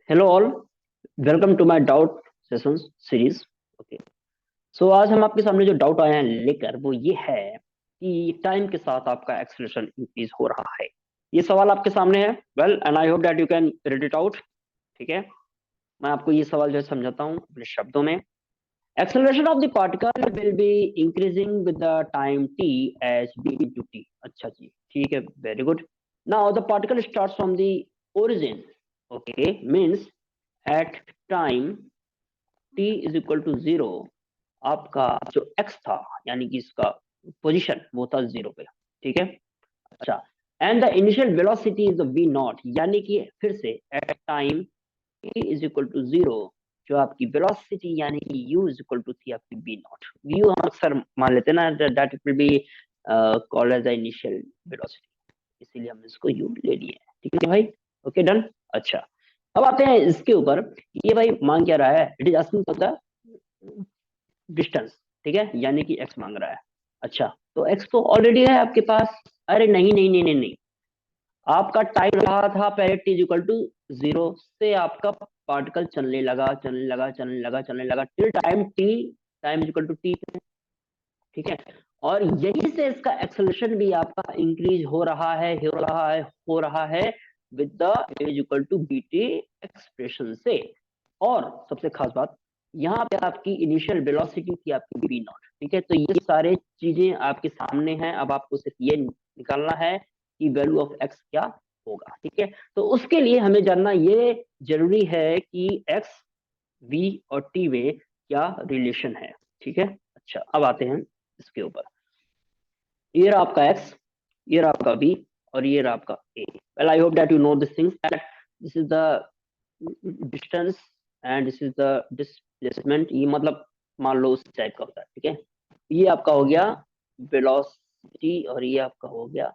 Hello all, welcome to my doubt sessions series. Okay, so आज हम आपके सामने जो डाउट आए हैं लेकर वो ये है कि टाइम के साथ आपका एक्सेलरेशन इंक्रीज हो रहा है। ये सवाल आपके सामने है। Well and I hope that you can read it out. ठीक है, मैं आपको ये सवाल जो है समझाता हूँ अपने शब्दों में। Acceleration of the particle will be increasing with the time t as b into t. अच्छा जी, ठीक है, very good. Now the particle start from the origin. Okay, means at time t is equal to zero, आपका जो x था यानी कि इसका पोजीशन वो था जीरो पे। ठीक है, अच्छा। And the initial velocity is v naught, यानी कि फिर से at time t is equal to zero, जो आपकी वेलोसिटी यानी कि u इज इक्वल टू थी आपकी v नॉट। u हम अक्सर मान लेते हैं ना, that it will be called as the initial velocity, इसीलिए हम इसको u ले लिए हैं। ठीक है भाई, ओके डन। अच्छा, अब आते हैं इसके ऊपर। ये भाई मांग क्या रहा है? It is asking for the distance. ठीक है, यानी कि x मांग रहा है। अच्छा, तो x तो ऑलरेडी है आपके पास। अरे नहीं नहीं नहीं नहीं नहीं, आपका टाइम रहा था पहले t इक्वल टू जीरो से, आपका पार्टिकल चलने लगा चलने लगा चलने लगा चलने लगा till time t, time equal to t। ठीक है, और यही से इसका एक्सेलरेशन भी आपका इंक्रीज हो रहा है, हो रहा है, हो रहा है with the as equal to B t expression से। और सबसे खास बात, यहाँ पे आपकी इनिशियल वेलोसिटी थी आपकी बी नॉट। ठीक है, तो ये सारे चीजें आपके सामने हैं। अब आपको सिर्फ ये निकालना है कि वैल्यू ऑफ एक्स क्या होगा। ठीक है, तो उसके लिए हमें जानना ये जरूरी है कि एक्स, वी और टी में क्या रिलेशन है। ठीक है, अच्छा, अब आते हैं इसके ऊपर। ये रहा आपका एक्स, ये रहा आपका बी, और ये रहा आपका A. Well I hope that you know this things, that this is the distance and this is the displacement. ये मतलब मान लो उस टाइप का होता है। ठीक है, ये आपका हो गया वेलोसिटी और ये आपका हो गया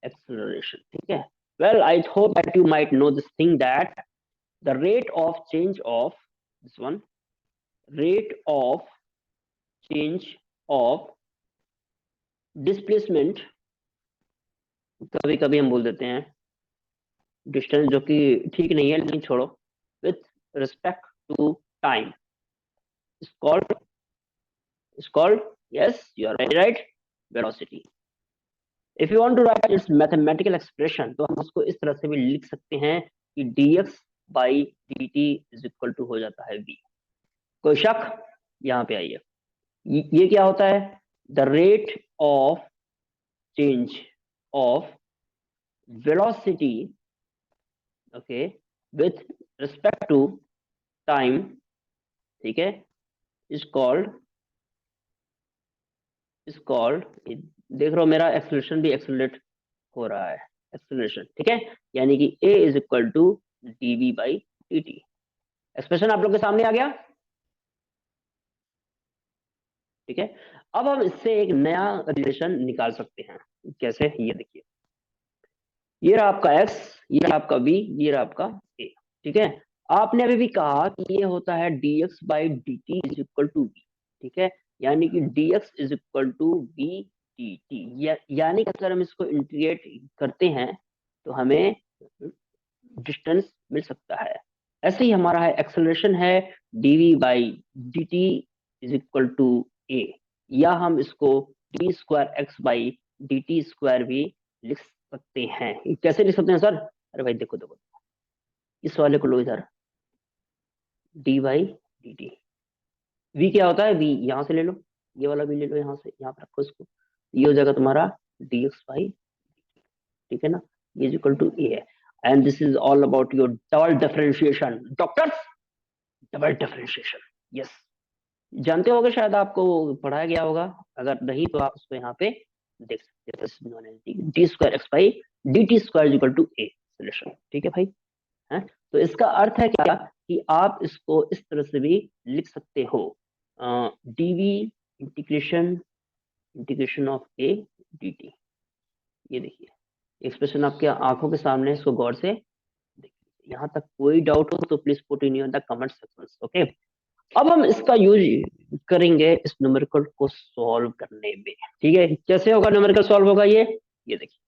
एक्सेलरेशन। ठीक है, well I hope that you might know this thing, that the rate of change of this one, rate of change of displacement, कभी कभी हम बोल देते हैं डिस्टेंस, जो कि ठीक नहीं है लेकिन छोड़ो, with respect to time is called is called, yes you are very right, velocity. if you want to write its mathematical expression, तो हम उसको इस तरह से भी लिख सकते हैं कि dx by dt is equal to हो जाता है v। कोई शक? यहाँ पे आइए, ये क्या होता है? The rate of change of velocity, okay, with respect to time, ठीक है, इज कॉल्ड, इज कॉल्ड, देख रहे हो मेरा एक्सेलरेशन भी एक्सेलरेट हो रहा है, एक्सेलरेशन। ठीक है, यानी कि a is equal to d v by d t. Expression आप लोग के सामने आ गया। ठीक है, अब हम इससे एक नया रिलेशन निकाल सकते हैं। कैसे? ये देखिए, ये रहा आपका x, ये रहा आपका b, ये रहा आपका a। ठीक है, आपने अभी भी कहा कि ये होता है dx by d t is equal to v। ठीक है, यानी कि dx is equal to v d t, यानी कि अगर हम इसको इंटीग्रेट करते हैं तो हमें डिस्टेंस मिल सकता है। ऐसे ही हमारा है एक्सेलरेशन है dv by d t is equal to a, या हम इसको d square x by d t square भी लिख सकते हैं। कैसे लिख सकते हैं सर? अरे भाई देखो देखो, इस वाले को लो इधर, d by d t. V क्या होता है? वी यहाँ से ले लो, ये वाला भी ले लो, यहाँ से यहाँ पे रखो इसको, ये हो जाएगा तुम्हारा डी एक्स बाई। ठीक है ना, ये इज इक्वल टू ए है। And this is all about your double differentiation doctors, double differentiation. Yes, जानते होगे शायद, आपको पढ़ाया गया होगा। अगर नहीं तो आप उसको यहाँ पे देख सकते हैं, d square x by d t square equal to a solution. ठीक है भाई, है? तो इसका अर्थ है क्या कि आप इसको इस तरह से भी लिख सकते हो, dv integration, integration of a d t. ये देखिए, एक्सप्रेशन आपके आंखों के सामने, इसको गौर से देखिए। यहाँ तक कोई डाउट हो तो please put in your the comment section. Okay, अब हम इसका यूज करेंगे इस न्यूमेरिकल को सॉल्व करने में। ठीक है, कैसे होगा न्यूमेरिकल सॉल्व होगा? ये देखिए,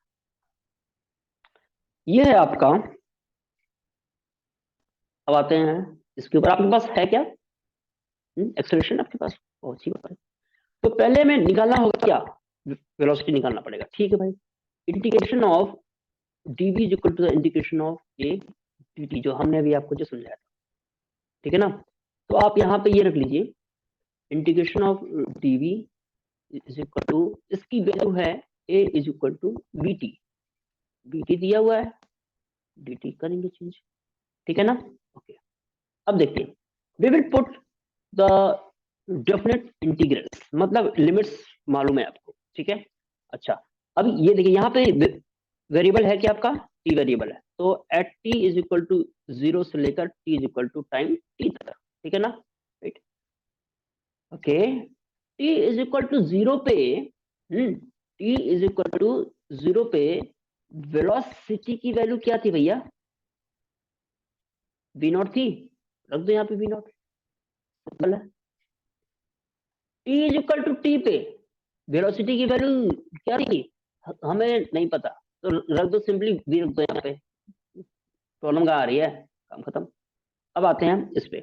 ये है आपका अब आते हैं इसके ऊपर, आपके पास है क्या एक्सेलरेशन आपके पास? बहुत अच्छी बात है। तो पहले हमें निकालना होगा क्या, वेलोसिटी निकालना पड़ेगा, ठीक है भाई। Integration of dv is equal to the integration of a dt, जो हमने अभी आपको जो समझाया था, ठीक है ना। तो आप यहाँ पे ये रख लीजिए, integration of dv is equal to, इसकी वैल्यू है a is equal to bt, bt दिया हुआ है, dt करेंगे चेंज, ठीक है ना। ओके, अब देखते हैं, we will put the definite integrals, मतलब लिमिट्स मालूम है आपको, ठीक है। अच्छा, अब ये देखिए यहाँ पे वेरिएबल है क्या आपका, टी वेरिएबल है, तो at t is equal to 0 से लेकर t is equal to time t तक, ठीक है ना, right. Okay, t is equal to 0 पे, टी इज इक्वल टू 0 पे वेलोसिटी की वैल्यू क्या थी भैया, वी नॉट थी, रख दो यहाँ पे वी नॉट, सिंपल है। T is equal to t पे वेलोसिटी की वैल्यू क्या थी, हमें नहीं पता, तो रख दो सिंपली वी रख दो यहाँ पे, प्रॉब्लम कहाँ आ रही है, काम खत्म। अब आते हैं इस पे,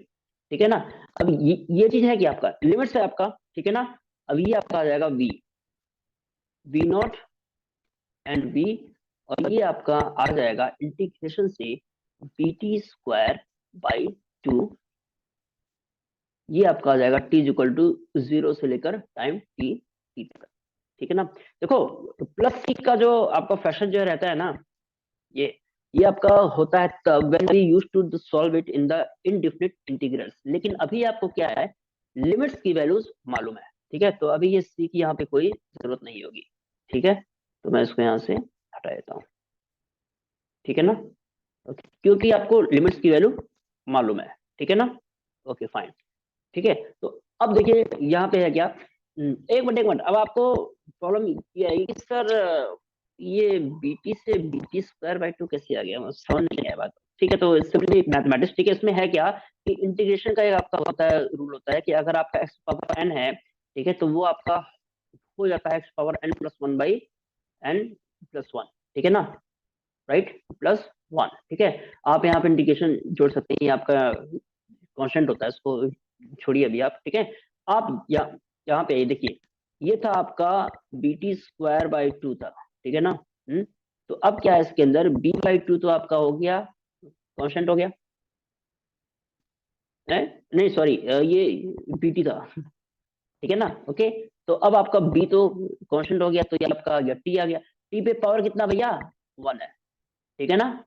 ठीक है ना। अब ये चीज है कि आपका लिमिट्स है आपका, ठीक है ना। अब ये आपका आ जाएगा v, v not and v, और ये आपका आ जाएगा इंटीग्रेशन से बी टी स्क्वायर बाई 2, ये आपका आ जाएगा टी इज इक्वल टू 0 से लेकर टाइम टी टी तक, ठीक है ना। देखो, प्लस सी का जो आपका फैशन जो रहता है ना, ये ये आपका होता है तब when we use to solve it in the indefinite integrals, लेकिन अभी आपको क्या है, लिमिट्स की वैल्यूज मालूम है, ठीक है। तो अभी ये सी की यहाँ पे कोई जरूरत नहीं होगी, ठीक है। तो मैं इसको यहाँ से हटा देता हूँ, ठीक है ना। ओके, क्योंकि आपको लिमिट्स की वैल्यू मालूम है, ठीक है ना। ओके फाइन, ठीक है। तो अब देखिए यहाँ पे है क्या, एक मिनट एक मिनट, अब आपको प्रॉब्लम ये है कि सर ये बीटी से बीटी स्क्वायर बाई 2 कैसे आ गया, मुझे समझ नहीं आया बात, ठीक है। तो सिंपली मैथमेटिक्स, ठीक है, इसमें है क्या कि इंटीग्रेशन का एक आपका होता है, रूल होता है कि अगर आपका एक्स पावर एन है, ठीक है, तो वो आपका हो जाता है x power n plus one by n plus one, ठीक है ना, राइट, प्लस वन, ठीक है। आप यहाँ पे इंटीग्रेशन जोड़ सकते हैं, ये आपका कांस्टेंट होता है, इसको छोड़िए अभी आप, ठीक है। आप यहाँ पे देखिए, ये था आपका बी टी स्क्वायर बाई 2 था, ठीक है ना। तो अब क्या है इसके अंदर, बी बाई 2 तो आपका हो गया कांस्टेंट हो गया है, नहीं सॉरी, ये बी टी था, ठीक है ना। ओके, तो अब आपका बी तो कांस्टेंट हो गया, तो ये आपका आ गया टी आ गया, टी पे पावर कितना भैया, वन है, ठीक है ना,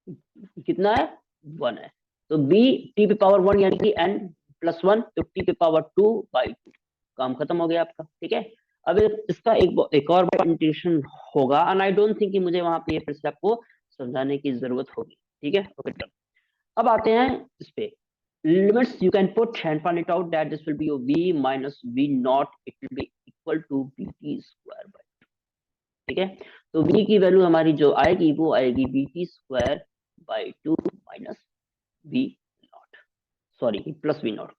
कितना है, वन है। तो बी टी पे पावर वन यानी कि एन प्लस वन, तो टी पे पावर टू बाई टू, काम खत्म हो गया आपका, ठीक है। अब इसका एक और इंटीग्रेशन होगा, एंड आई डोंट थिंक कि मुझे वहां पे फिर से आपको समझाने की जरूरत होगी, ठीक है। Okay done. अब आते हैं इस पे, limits you can put and find it out that this will be v minus v not, it will be equal to B T square by, ठीक है। तो v की वैल्यू हमारी जो आएगी वो आएगी b T square by 2 minus v not, sorry plus we not,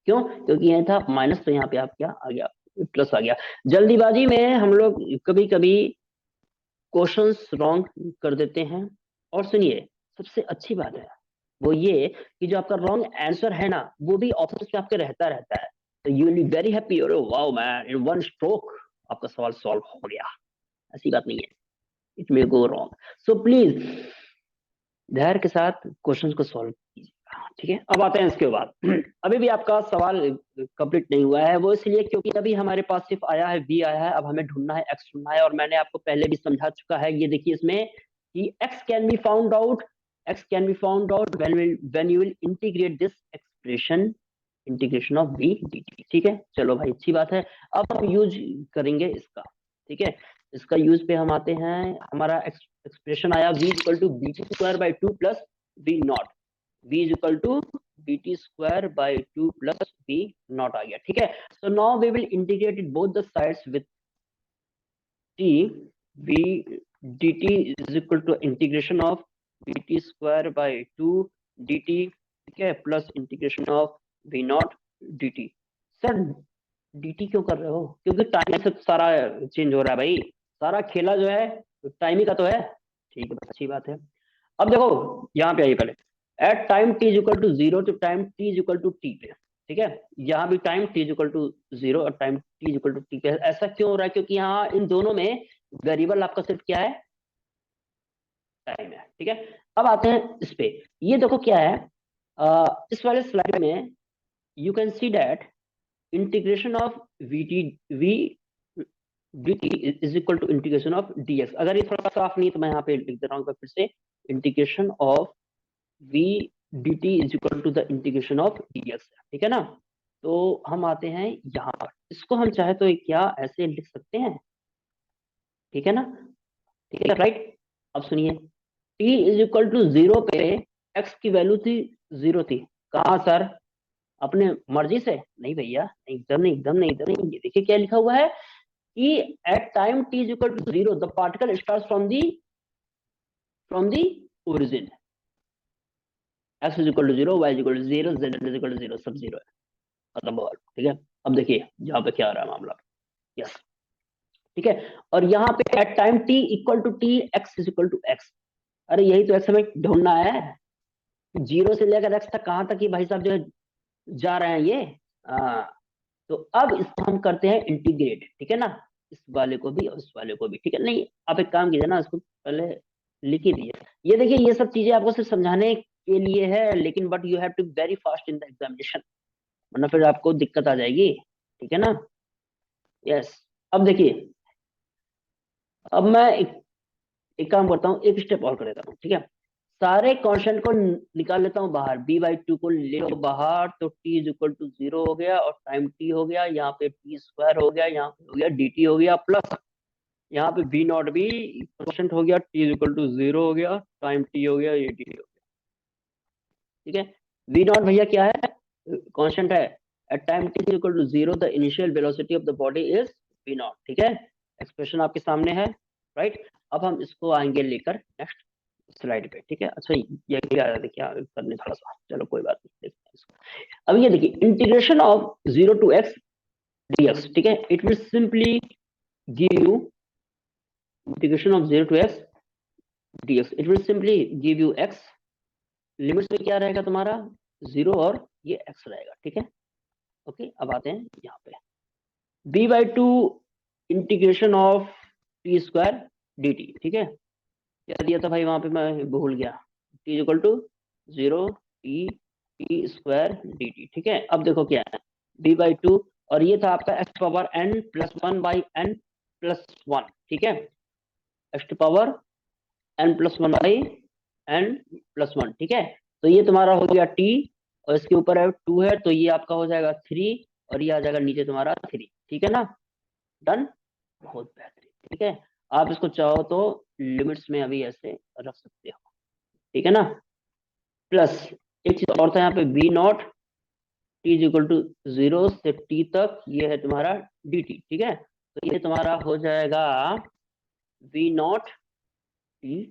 क्यों, क्योंकि ये था माइनस, तो यहाँ पे आप क्या आ गया, प्लस आ गया। जल्दीबाजी में हम लोग कभी कभी क्वेश्चंस रॉन्ग कर देते हैं, और सुनिए, सबसे अच्छी बात है वो ये कि जो आपका रॉन्ग आंसर है ना, वो भी ऑप्शन पे आपके रहता रहता है, तो you will be very happy, और wow man, in one stroke आपका सवाल सॉल्व हो गया, ऐसी बात नहीं है, it may go wrong. So please धैर्य के साथ क्वेश्चंस को सॉल्व कीजिएगा, ठीक है। अब आते हैं इसके बाद, अभी भी आपका सवाल कंप्लीट नहीं हुआ है, वो इसलिए क्योंकि अभी हमारे पास सिर्फ आया है बी आया है, अब हमें ढूंढना है एक्स ढूंढना है, और मैंने आपको पहले भी समझा चुका है, ये देखिए इसमें कि x can be found out, x can be found out when you will integrate this expression, integration of b d t, ठीक है। चलो भाई अच्छी बात है, अब हम यूज करेंगे इसका, ठीक है। इसका यूज पे हम आते हैं, हमारा एक्सप्रेशन आया v equal to B T square by 2 plus we naught, v is equal to B T square by 2 plus we naught आ गया, ठीक है। So now we will integrate it both the sides with t, v dt is equal to integration of B T square by 2 dt, ठीक है, plus integration of V naught dt। Sir dt क्यों कर रहे हो, क्योंकि time से सारा change हो रहा है भाई, सारा खेला जो है टाइम ही का तो है, ठीक है, अच्छी बात है। अब देखो यहाँ पे आइए पहले, at time t is equal to 0 to time t is equal to t पे, ठीक है। यहाँ भी time t is equal to 0 और time t is equal to t पे। ऐसा क्यों हो रहा है? क्योंकि यहाँ इन दोनों में वेरिएबल आपका सिर्फ क्या है? टाइम है, ठीक है। अब आते हैं इस पे, ये देखो क्या है, इस वाले स्लाइड में you can see that integration of v dt is equal to integration of dx। अगर ये थोड़ा साफ नहीं है तो मैं यहाँ पे लिख दे रहा हूँ फिर से, integration of v dt is equal to the integration of dx, ठीक है ना। तो हम आते हैं यहाँ पर, इसको हम चाहे तो क्या ऐसे लिख सकते हैं, ठीक है ना, ठीक है, राइट। अब सुनिए, t इज इक्वल टू 0 पे x की वैल्यू थी 0 थी। कहाँ सर? अपने मर्जी से? नहीं भैया, एकदम नहीं, एकदम नहीं, एकदम नहीं। ये देखिए क्या लिखा हुआ है कि at time t is equal to 0 the particle starts from the origin. x is equal to 0, y is equal to 0, z is equal to 0, सब 0 है, खत्म बात, ठीक है। अब देखिए यहाँ पे क्या आ रहा है मामला, यस, ठीक है। और यहाँ पे at time t equal to t x is equal to x। अरे यही तो x हमें ढूंढना है, 0 से लेकर x तक कहाँ तक ये भाई साहब जो है जा रहे हैं ये। तो अब इसको हम करते हैं इंटीग्रेट, ठीक है ना, इस वाले को भी और इस वाले को भी, ठीक है। नहीं, आप एक काम कीजिए ना, इसको पहले लिख ही दिए। ये देखिए ये सब चीजें आपको सिर्फ समझाने के लिए है, लेकिन but you have to be very fast in the examination, वरना फिर आपको दिक्कत आ जाएगी, ठीक है ना। यस, अब देखिए, अब मैं एक काम करता हूँ, एक स्टेप और कर देता हूँ, ठीक है। सारे कांस्टेंट को निकाल लेता हूँ बाहर, b/2 को ले लो बाहर, तो t इज इक्वल टू 0 हो गया, और टाइम t हो गया, यहाँ पे t स्क्वायर हो गया, यहाँ पे हो गया dt हो गया, प्लस यहाँ पे v नॉट भी कांस्टेंट हो गया, t इज इक्वल टू 0 हो गया, टाइम t हो गया, ये dt हो गया, ठीक है। v नॉट भैया क्या है? कांस्टेंट है। At time t is equal to 0 the initial velocity of the body is v not, ठीक है। एक्सप्रेशन आपके सामने है, राइट। अब हम इसको आएंगे लेकर नेक्स्ट स्लाइड पे, ठीक है। अच्छा, ये क्या देखिए करने थोड़ा सा, चलो कोई बात नहीं, देखते हैं इसको। अब ये देखिए, integration of 0 to x dx, ठीक है, it will simply give you integration of 0 to x dx, it will simply give you x, limits में क्या रहेगा तुम्हारा? 0 और ये x रहेगा, ठीक है। ओके, अब आते हैं यहाँ पे, b/2 integration of t square dt, ठीक है। क्या दिया था भाई वहां पे, मैं भूल गया, t is equal to 0 t square dt, ठीक है। अब देखो क्या है, b/2, और ये था आपका x power n plus 1 by n plus 1, ठीक है, x power n plus 1 by n plus 1, ठीक है। तो ये तुम्हारा हो गया t, और इसके ऊपर है 2 है, तो ये आपका हो जाएगा 3, और ये आ जाएगा नीचे तुम्हारा 3, ठीक है ना। डन, बहुत बेहतरीन, ठीक है। आप इसको चाहो तो लिमिट्स में अभी ऐसे रख सकते हो, ठीक है ना। प्लस एक चीज और था यहाँ पे, v not t is equal to 0 से t तक, ये है तुम्हारा dt, ठीक है। तो ये तुम्हारा हो जाएगा v not t,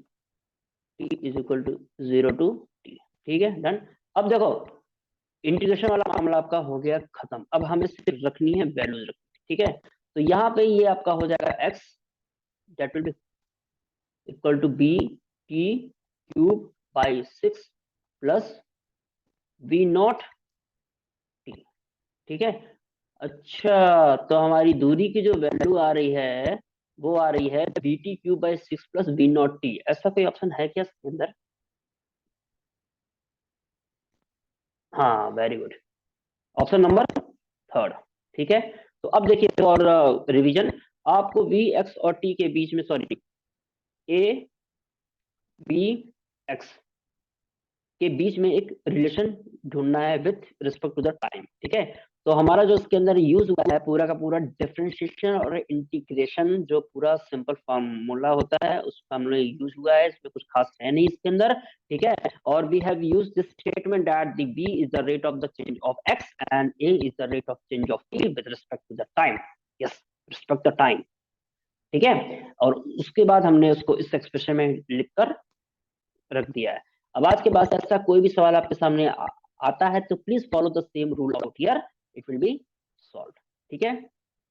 t is equal to 0 to t, ठीक है, डन। अब देखो, इंटीग्रेशन वाला मामला आपका हो गया खत्म। अब हमें सिर्फ रखनी है वैल्यूज रखनी, ठीक है। तो यहाँ पे ये आपका हो जाएगा x, that will be equal to b t cube by 6 plus v not t, ठीक है। अच्छा, तो हमारी दूरी की जो वैल्यू आ रही है वो आ रही है b t cube by 6 plus b not t. ऐसा कोई ऑप्शन है क्या इसके अंदर? हाँ, very good, option number third, ठीक है। तो अब देखिए और रिवीजन, आपको वी एक्स और टी के बीच में, सॉरी, ए बी एक्स के बीच में एक रिलेशन ढूंढना है with respect to the time, ठीक है। तो हमारा जो इसके अंदर यूज हुआ है पूरा का पूरा डिफरेंशिएशन और इंटीग्रेशन, जो पूरा सिंपल फार्मूला होता है उस फार्मूला यूज हुआ है, इसमें कुछ खास है नहीं इसके अंदर, ठीक है। और we have used this statement that the b is the rate of the change of x and a is the rate of change of t with respect to the time, yes, respect the time, ठीक है। और उसके बाद हमने उसको इस expression में लिखकर रख दिया है। अब आज के बाद ऐसा कोई भी सवाल आपके सामने आता है तो please follow the same rule out here, it will B solve, ठीक है।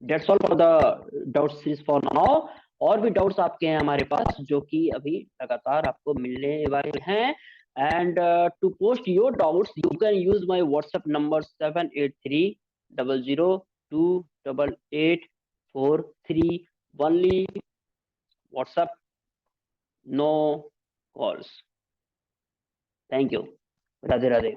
That's all for the doubt series for now. और भी डाउट्स आपके हैं हमारे पास जो कि अभी लगातार आपको मिलने वाले हैं, And to post your doubts, you can use my WhatsApp number 783 0028843. Only WhatsApp, no calls. Thank you. Radhe Radhe.